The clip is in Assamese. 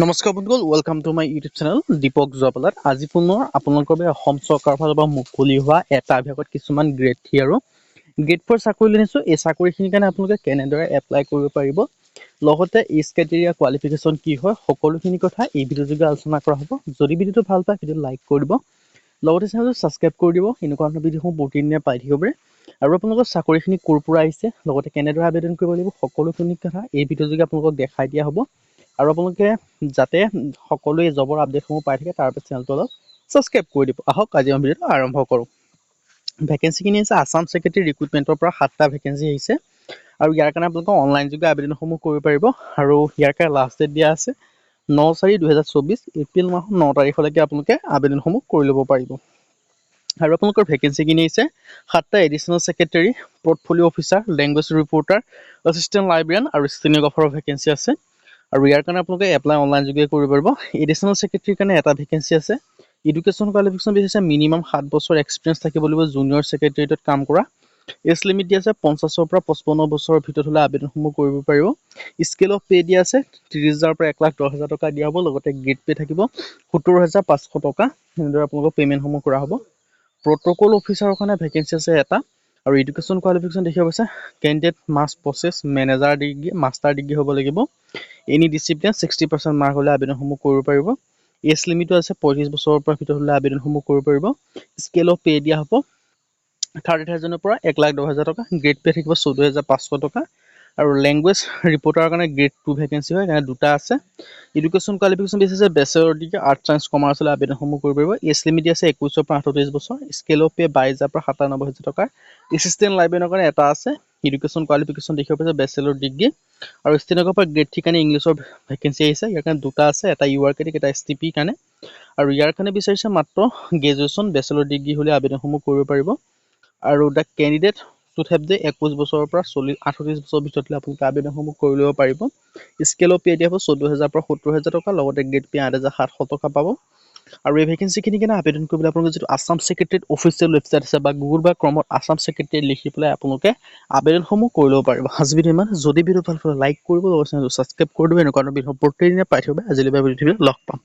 নমস্কাৰ বন্ধুসকল, welcome to my YouTube channel Deepak জৱাপালাত। আজি পুনৰ আপোনালোকৰ বাবে অসম চৰকাৰৰ ফালৰ পৰা মুকলি হোৱা এটা বিভাগত কিছুমান গ্ৰেড 3 আৰু গ্ৰেড 4 চাকৰি লৈ আনিছোঁ। এই চাকৰিখিনিৰ কাৰণে আপোনালোকে কেনেদৰে এপ্লাই কৰিব পাৰিব, লগতে ইজ ক্ৰাইটেৰিয়া কোৱালিফিকেশ্যন কি হয়, সকলোখিনি কথা এই ভিডিঅ'ৰ যোগে আলোচনা কৰা হ'ব। যদি ভিডিঅ'টো ভাল পায় ভিডিঅ'টো লাইক কৰি দিব, লগতে চেনেলটো ছাবস্ক্ৰাইব কৰি দিব। এনেকুৱা ধৰণৰ ভিডিঅ'সমূহ প্ৰতিদিনে পাই থাকিব পাৰে। আৰু আপোনালোকৰ চাকৰিখিনি ক'ৰ পৰা আহিছে, লগতে কেনেদৰে আবেদন কৰিব লাগিব, সকলোখিনি কথা এই ভিডিঅ'ৰ যোগে আপোনালোকক দেখাই দিয়া হ'ব। আৰু আপোনালোকে যাতে সকলোৱে জবৰ আপডেটসমূহ পাই থাকে তাৰ বাবে চেনেলটো অলপ ছাবস্ক্ৰাইব কৰি দিব। আহক আজি আমি ভিডিঅ'টো আৰম্ভ কৰোঁ। ভেকেঞ্চিখিনি হৈছে আছাম ছেক্ৰেটাৰী ৰিক্ৰুটমেণ্টৰ পৰা 7টা ভেকেঞ্চি আহিছে। আৰু ইয়াৰ কাৰণে আপোনালোকে অনলাইন যোগে আবেদনসমূহ কৰিব পাৰিব। আৰু ইয়াৰ কাৰণে লাষ্ট ডেট দিয়া আছে 9/4/2024, এপ্ৰিল মাহৰ 9 তাৰিখলৈকে আপোনালোকে আবেদনসমূহ কৰি ল'ব পাৰিব। আৰু আপোনালোকৰ ভেকেঞ্চিখিনি হৈছে 7টা additional secretary, portfolio' officer, language reporter, assistant librarian আৰু ষ্টেনোগ্ৰাফাৰৰ ভেকেঞ্চি আছে। আৰু ইয়াৰ কাৰণে আপোনালোকে এপ্লাই অনলাইন যোগে কৰিব পাৰিব। এডিশ্যনেল ছেক্ৰেটাৰীৰ কাৰণে এটা ভেকেঞ্চি আছে। এডুকেশ্যন কোৱালিফিকেশ্যন বিচাৰিছে মিনিমাম 7 বছৰ এক্সপিৰিয়েঞ্চ থাকিব লাগিব জুনিয়ৰ ছেক্ৰেটাৰীয়েটত কাম কৰা। এজ লিমিট দিয়া আছে 50ৰ পৰা 55 বছৰৰ ভিতৰত হ'লে আবেদনসমূহ কৰিব পাৰিব। স্কেল অফ পে দিয়া আছে 30,000 পৰা 1,10,000 টকা দিয়া হ'ব। লগতে গ্ৰেড পে থাকিব 70,500 টকা। এনেদৰে আপোনালোকৰ পে'মেণ্টসমূহ কৰা হ'ব। প্ৰট'কল অফিচাৰৰ কাৰণে ভেকেঞ্চি আছে এটা। আৰু এডুকেশ্যন কোৱালিফিকেশ্যন দেখিব পাইছে candidate must process manager degree, master degree হ'ব লাগিব। এনি ডিচিপ্লিন 60% মাৰ্ক হ'লে আবেদনসমূহ কৰিব পাৰিব। এজ লিমিটো আছে 35 বছৰৰ পৰা ভিতৰত হ'লে আবেদনসমূহ কৰিব পাৰিব। স্কেল অফ পে দিয়া হ'ব 30,000 পৰা 1,10,000 টকা। গ্ৰেড পে থাকিব 14,500 টকা। আৰু লেংগুৱেজ ৰিপৰ্টাৰৰ কাৰণে গ্ৰেড 2 ভেকেঞ্চি হয়, সেইকাৰণে দুটা আছে। এডুকেশ্যন কোৱালিফিকেশ্যন বিচাৰিছে bachelor degree arts science commerce হ'লে আবেদনসমূহ কৰিব পাৰিব। এজ লিমিট আছে 21 পৰা 38 বছৰ। স্কেল অফ পে 22,000 পৰা 97,000 টকা। এছিষ্টেণ্ট লাইব্ৰেৰিয়ানৰ কাৰণে এটা আছে। এডুকেশ্যন কোৱালিফিকেশ্যন দেখিব পাইছে বেচেলৰ ডিগ্ৰী। আৰু ষ্টেনোগ্ৰাফাৰ গ্ৰেড 3 কাৰণে ইংলিছৰ ভেকেঞ্চি আহিছে। ইয়াৰ কাৰণে দুটা আছে, এটা UR কেটিক, এটা STP কাৰণে। আৰু ইয়াৰ কাৰণে বিচাৰিছে মাত্ৰ গ্ৰেজুৱেশ্যন বেচেলৰ ডিগ্ৰী হ'লে আবেদনসমূহ কৰিব পাৰিব। আৰু the candidate should have the 21 বছৰৰ পৰা 38 বছৰৰ ভিতৰত হ'লে আপোনালোকে আবেদনসমূহ কৰি ল'ব পাৰিব। স্কেল অফ পে দিয়া হ'ব 14,000 পৰা 70,000 টকা। লগতে গ্ৰেড পে 8,700 টকা পাব। আৰু এই ভেকেঞ্চিখিনি কাৰণে আবেদন কৰিবলৈ আপোনালোকে যিটো আছাম ছেক্ৰেটাৰীত অফিচিয়েল ৱেবছাইট আছে বা গুগল বা ক্ৰমত আছাম ছেক্ৰেটাৰী লিখি পেলাই আপোনালোকে আবেদনসমূহ কৰি ল'ব পাৰিব। আজি ভিডিঅ' ইমান। যদি ভিডিঅ' ভাল পালে লাইক কৰিব, লগতে চেনেলটো ছাবস্ক্ৰাইব কৰি দিব। এনেকুৱা ধৰণৰ ভিডিঅ' প্ৰতিদিনে পাই থাকিব। আজিলৈ ভিডিঅ'টো লগ পাম।